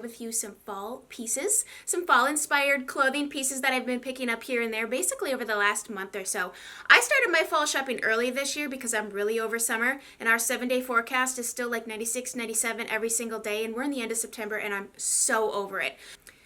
with you some fall pieces, some fall inspired clothing pieces that I've been picking up here and there basically over the last month or so. I started my fall shopping early this year because I'm really over summer, and our 7-day forecast is still like 96, 97 every single day, and we're in the end of September and I'm so over it.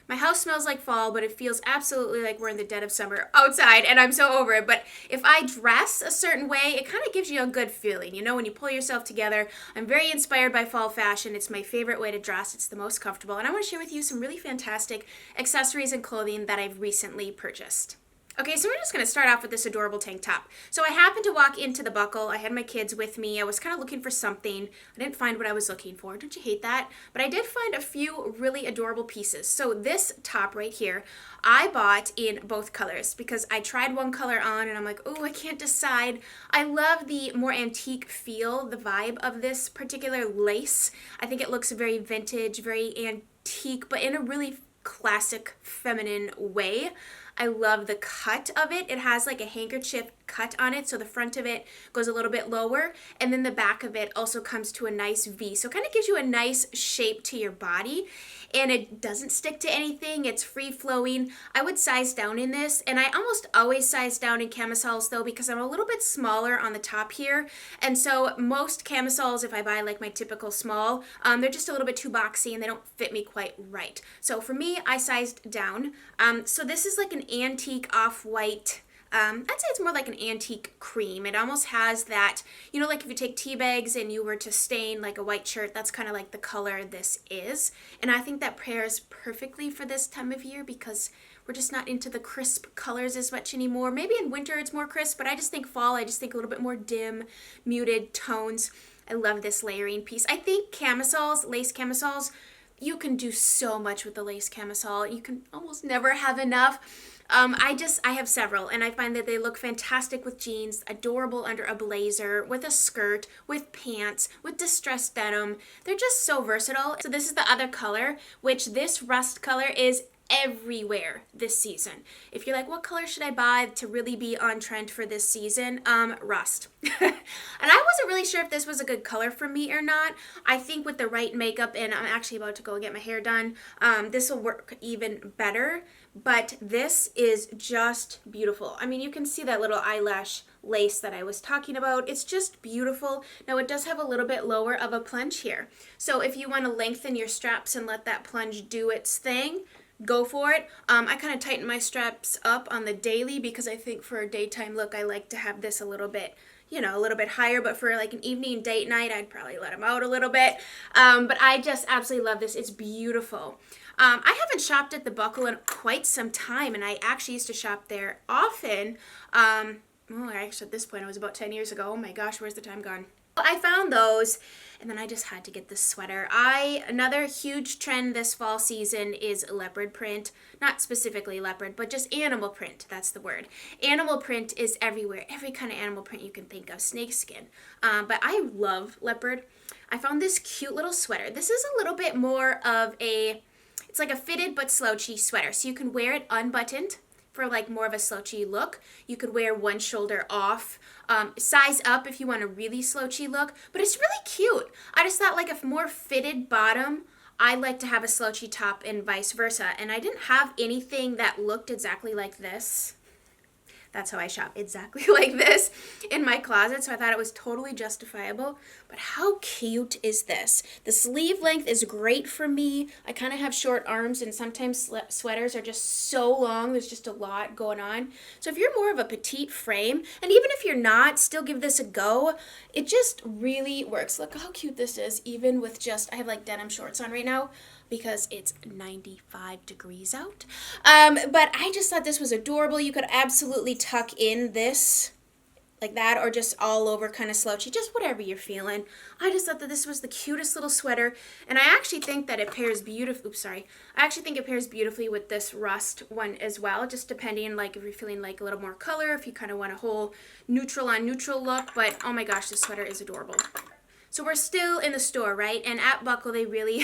My house smells like fall, but it feels absolutely like we're in the dead of summer outside, and I'm so over it. But if I dress a certain way, it kind of gives you a good feeling. You know, when you pull yourself together. I'm very inspired by fall fashion. It's my favorite way to dress. It's the most comfortable. And I want to share with you some really fantastic accessories and clothing that I've recently purchased. Okay, so we're just going to start off with this adorable tank top. So I happened to walk into the Buckle. I had my kids with me. I was kind of looking for something. I didn't find what I was looking for. Don't you hate that? But I did find a few really adorable pieces. So this top right here, I bought in both colors because I tried one color on and I'm like, oh, I can't decide. I love the more antique feel, the vibe of this particular lace. I think it looks very vintage, very antique, but in a really classic feminine way. I love the cut of it. It has like a handkerchief cut on it, so the front of it goes a little bit lower, and then the back of it also comes to a nice V. So it kind of gives you a nice shape to your body, and it doesn't stick to anything. It's free flowing. I would size down in this, and I almost always size down in camisoles though because I'm a little bit smaller on the top here, and so most camisoles, if I buy like my typical small, they're just a little bit too boxy and they don't fit me quite right. So for me, I sized down. So this is like an antique off-white, I'd say it's more like an antique cream. It almost has that, you know, like if you take tea bags and you were to stain like a white shirt, that's kind of like the color this is. And I think that pairs perfectly for this time of year because we're just not into the crisp colors as much anymore. Maybe in winter it's more crisp, but I just think fall, I just think a little bit more dim, muted tones. I love this layering piece. I think camisoles, lace camisoles, you can do so much with the lace camisole. You can almost never have enough. I have several, and I find that they look fantastic with jeans, adorable under a blazer, with a skirt, with pants, with distressed denim. They're just so versatile. So this is the other color, which this rust color is everywhere this season. If you're like, what color should I buy to really be on trend for this season? Rust. And I wasn't really sure if this was a good color for me or not. I think with the right makeup, and I'm actually about to go get my hair done, this will work even better. But this is just beautiful. I mean, you can see that little eyelash lace that I was talking about. It's just beautiful. Now it does have a little bit lower of a plunge here. So if you want to lengthen your straps and let that plunge do its thing, go for it. I kind of tighten my straps up on the daily because I think for a daytime look, I like to have this a little bit, you know, a little bit higher, but for like an evening date night, I'd probably let them out a little bit. But I just absolutely love this. It's beautiful. I haven't shopped at the Buckle in quite some time, and I actually used to shop there often. Actually at this point, it was about 10 years ago. Oh my gosh, where's the time gone? I found those, and then I just had to get this sweater. Another huge trend this fall season is leopard print. Not specifically leopard, but just animal print. That's the word. Animal print is everywhere. Every kind of animal print you can think of. Snakeskin. But I love leopard. I found this cute little sweater. This is a little bit more of it's like a fitted but slouchy sweater. So you can wear it unbuttoned for like more of a slouchy look. You could wear one shoulder off, size up if you want a really slouchy look, but it's really cute. I just thought like a more fitted bottom, I like to have a slouchy top and vice versa, and I didn't have anything that looked exactly like this. That's how I shop, exactly like this in my closet, so I thought it was totally justifiable. But how cute is this? The sleeve length is great for me. I kind of have short arms, and sometimes sweaters are just so long. There's just a lot going on. So if you're more of a petite frame, and even if you're not, still give this a go. It just really works. Look how cute this is, even with I have like denim shorts on right now, because it's 95 degrees out. But I just thought this was adorable. You could absolutely tuck in this like that, or just all over kind of slouchy, just whatever you're feeling. I just thought that this was the cutest little sweater, and I actually think that it pairs beautifully. I actually think it pairs beautifully with this rust one as well, just depending like if you're feeling like a little more color, if you kind of want a whole neutral on neutral look. But oh my gosh, this sweater is adorable. So we're still in the store, right? And at Buckle, they really,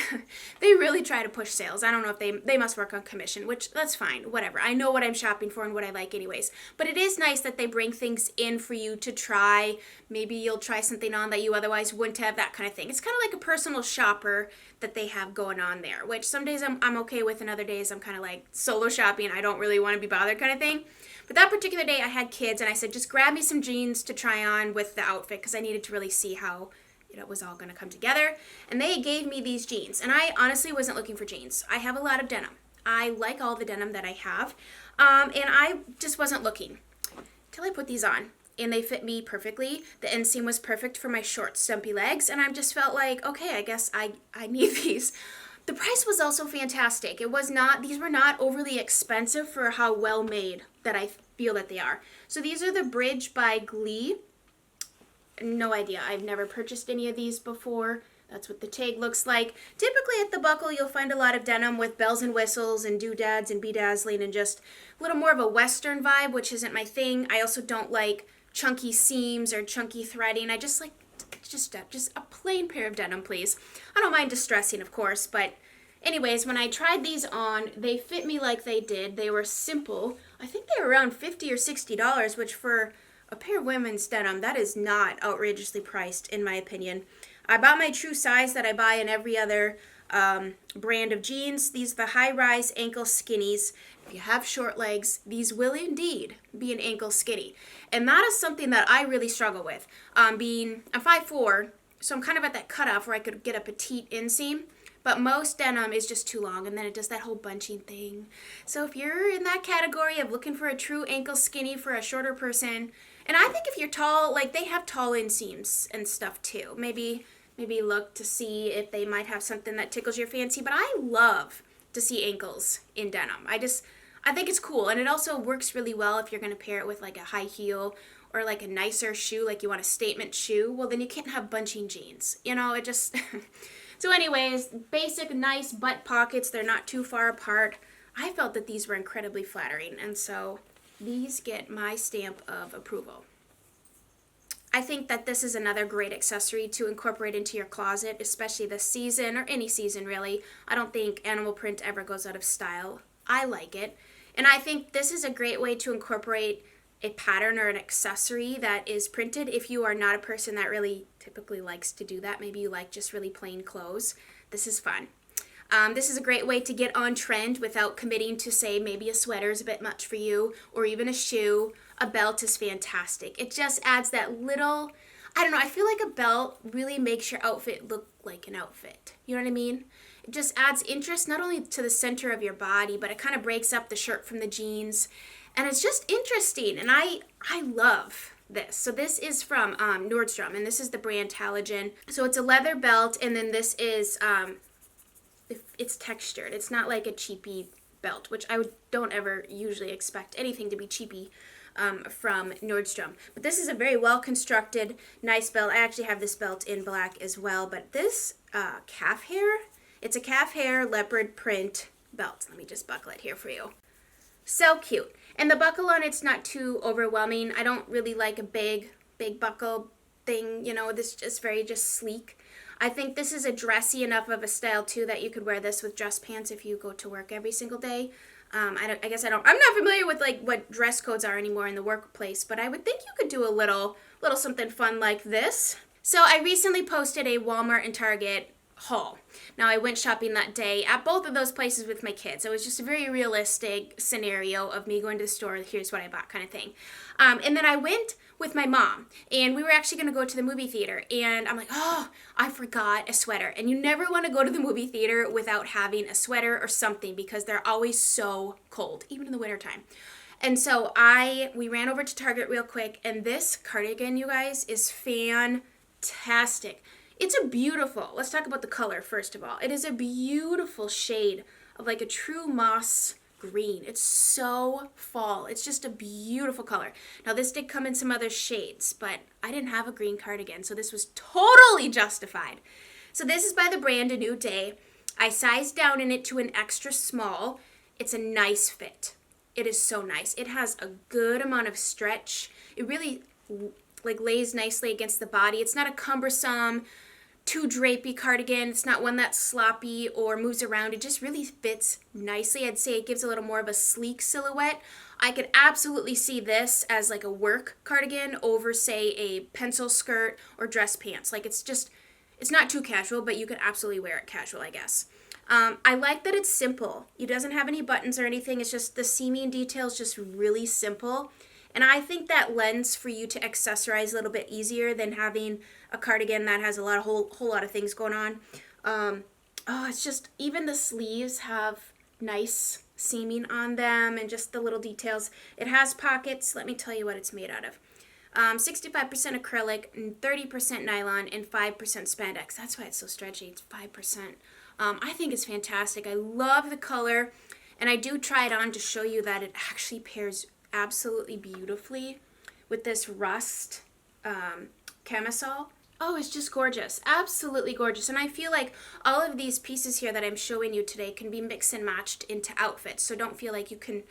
they really try to push sales. I don't know if they must work on commission, which that's fine, whatever. I know what I'm shopping for and what I like anyways. But it is nice that they bring things in for you to try. Maybe you'll try something on that you otherwise wouldn't have, that kind of thing. It's kind of like a personal shopper that they have going on there, which some days I'm okay with and other days I'm kind of like solo shopping. I don't really want to be bothered kind of thing. But that particular day I had kids and I said, just grab me some jeans to try on with the outfit because I needed to really see how it was all going to come together. And they gave me these jeans. And I honestly wasn't looking for jeans. I have a lot of denim. I like all the denim that I have. And I just wasn't looking till I put these on. And they fit me perfectly. The inseam was perfect for my short, stumpy legs. And I just felt like, okay, I guess I need these. The price was also fantastic. These were not overly expensive for how well made that I feel that they are. So these are the Bridge by Glee. No idea. I've never purchased any of these before. That's what the tag looks like. Typically at the Buckle, you'll find a lot of denim with bells and whistles and doodads and bedazzling and just a little more of a Western vibe, which isn't my thing. I also don't like chunky seams or chunky threading. I just like just a plain pair of denim, please. I don't mind distressing, of course, but anyways, when I tried these on, they fit me like they did. They were simple. I think they were around $50 or $60, which for a pair of women's denim, that is not outrageously priced, in my opinion. I bought my true size that I buy in every other brand of jeans. These are the high-rise ankle skinnies. If you have short legs, these will indeed be an ankle skinny. And that is something that I really struggle with. I'm 5'4", so I'm kind of at that cutoff where I could get a petite inseam. But most denim is just too long, and then it does that whole bunching thing. So if you're in that category of looking for a true ankle skinny for a shorter person, and I think if you're tall, like they have tall inseams and stuff too. Maybe look to see if they might have something that tickles your fancy. But I love to see ankles in denim. I think it's cool, and it also works really well if you're going to pair it with like a high heel or like a nicer shoe, like you want a statement shoe. Well, then you can't have bunching jeans. It just... So anyways, basic, nice butt pockets. They're not too far apart. I felt that these were incredibly flattering, and so these get my stamp of approval. I think that this is another great accessory to incorporate into your closet, especially this season, or any season really. I don't think animal print ever goes out of style. I like it. And I think this is a great way to incorporate a pattern or an accessory that is printed if you are not a person that really typically likes to do that. Maybe you like just really plain clothes. This is fun. This is a great way to get on trend without committing to, say, maybe a sweater is a bit much for you, or even a shoe. A belt is fantastic. It just adds that little, I don't know, I feel like a belt really makes your outfit look like an outfit. You know what I mean? It just adds interest not only to the center of your body, but it kind of breaks up the shirt from the jeans. And it's just interesting, and I love this. So this is from Nordstrom, and this is the brand Halogen. So it's a leather belt, and then this is, it's textured. It's not like a cheapy belt, which I don't ever usually expect anything to be cheapy from Nordstrom. But this is a very well-constructed, nice belt. I actually have this belt in black as well, but this calf hair, it's a calf hair leopard print belt. Let me just buckle it here for you. So cute. And the buckle on it's not too overwhelming. I don't really like a big buckle thing, this is very sleek. I think this is a dressy enough of a style too that you could wear this with dress pants if you go to work every single day. I'm not familiar with like what dress codes are anymore in the workplace, but I would think you could do a little something fun like this. So I recently posted a Walmart and Target haul. Now I went shopping that day at both of those places with my kids. It was just a very realistic scenario of me going to the store, here's what I bought kind of thing. And then I went with my mom, and we were actually going to go to the movie theater, and I'm like, oh, I forgot a sweater. And you never want to go to the movie theater without having a sweater or something because they're always so cold, even in the wintertime. And so we ran over to Target real quick, and this cardigan, you guys, is fantastic. It's a beautiful, let's talk about the color first of all. It is a beautiful shade of like a true moss green. It's so fall. It's just a beautiful color. Now this did come in some other shades, but I didn't have a green cardigan, so this was totally justified. So this is by the brand A New Day. I sized down in it to an extra small. It's a nice fit. It is so nice. It has a good amount of stretch. It really like lays nicely against the body. It's not a cumbersome too drapey cardigan. It's not one that's sloppy or moves around. It just really fits nicely. I'd say it gives a little more of a sleek silhouette. I could absolutely see this as like a work cardigan over, say, a pencil skirt or dress pants. Like it's not too casual, but you could absolutely wear it casual, I guess. I like that it's simple. It doesn't have any buttons or anything. It's just the seaming detail is just really simple. And I think that lends for you to accessorize a little bit easier than having a cardigan that has a whole lot of things going on. It's just, even the sleeves have nice seaming on them and just the little details. It has pockets. Let me tell you what it's made out of. 65% acrylic, and 30% nylon, and 5% spandex. That's why it's so stretchy. It's 5%. I think it's fantastic. I love the color, and I do try it on to show you that it actually pairs absolutely beautifully with this rust camisole. Oh, it's just gorgeous. Absolutely gorgeous. And I feel like all of these pieces here that I'm showing you today can be mixed and matched into outfits. So don't feel like you can,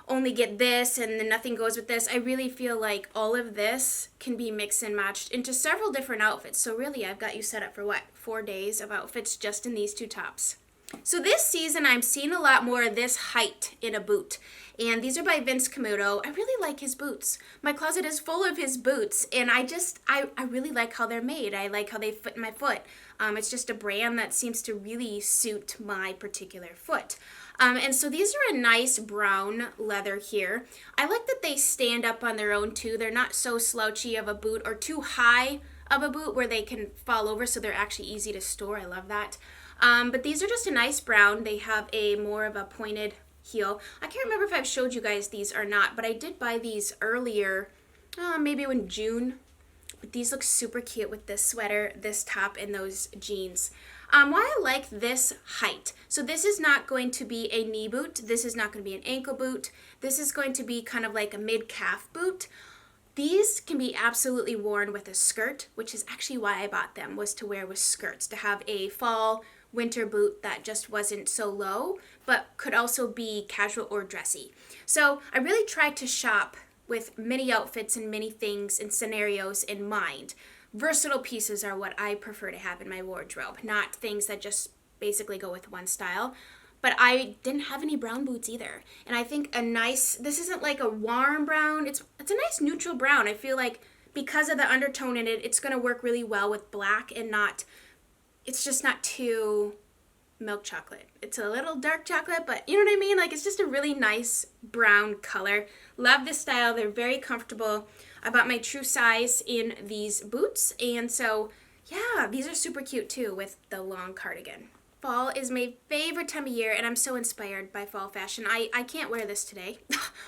only get this and then nothing goes with this. I really feel like all of this can be mixed and matched into several different outfits. So really, I've got you set up for 4 days of outfits just in these 2 tops. So this season, I'm seeing a lot more of this height in a boot. And these are by Vince Camuto. I really like his boots. My closet is full of his boots, and I really like how they're made. I like how they fit my foot. It's just a brand that seems to really suit my particular foot. And so these are a nice brown leather here. I like that they stand up on their own too. They're not so slouchy of a boot or too high of a boot where they can fall over, so they're actually easy to store. I love that. But these are just a nice brown. They have a more of a pointed heel. I can't remember if I've showed you guys these or not, but I did buy these earlier, maybe in June. But these look super cute with this sweater, this top, and those jeans. Why I like this height. So this is not going to be a knee boot. This is not going to be an ankle boot. This is going to be kind of like a mid-calf boot. These can be absolutely worn with a skirt, which is actually why I bought them, was to wear with skirts, to have a fall winter boot that just wasn't so low, but could also be casual or dressy. So I really tried to shop with many outfits and many things and scenarios in mind. Versatile pieces are what I prefer to have in my wardrobe, not things that just basically go with one style. But I didn't have any brown boots either. And I think this isn't like a warm brown, it's a nice neutral brown. I feel like because of the undertone in it, it's gonna work really well with black and it's just not too milk chocolate. It's a little dark chocolate, but you know what I mean? Like, it's just a really nice brown color. Love this style. They're very comfortable. I bought my true size in these boots, and so yeah, these are super cute too with the long cardigan. Fall is my favorite time of year, and I'm so inspired by fall fashion. I can't wear this today.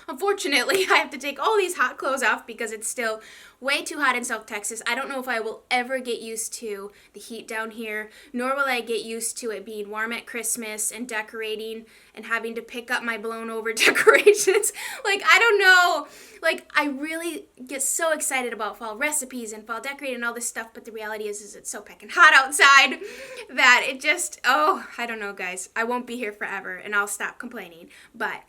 Unfortunately, I have to take all these hot clothes off because it's still way too hot in South Texas. I don't know if I will ever get used to the heat down here, nor will I get used to it being warm at Christmas and decorating and having to pick up my blown over decorations. Like, I don't know. Like, I really get so excited about fall recipes and fall decorating and all this stuff, but the reality is it's so peckin' hot outside that it just, I don't know, guys. I won't be here forever, and I'll stop complaining. But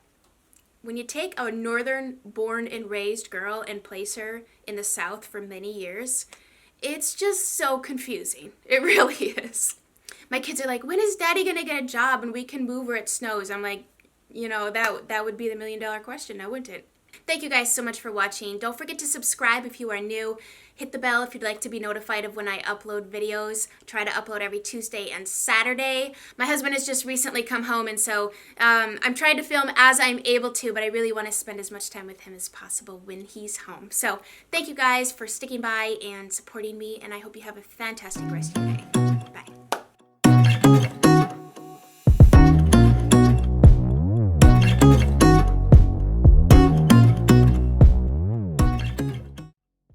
when you take a northern born and raised girl and place her in the South for many years, it's just so confusing. It really is. My kids are like, when is Daddy going to get a job and we can move where it snows? I'm like, that would be the $1 million question, now wouldn't it? Thank you guys so much for watching. Don't forget to subscribe if you are new. Hit the bell if you'd like to be notified of when I upload videos. I try to upload every Tuesday and Saturday. My husband has just recently come home, and so I'm trying to film as I'm able to, but I really want to spend as much time with him as possible when he's home. So thank you guys for sticking by and supporting me, and I hope you have a fantastic rest of your day.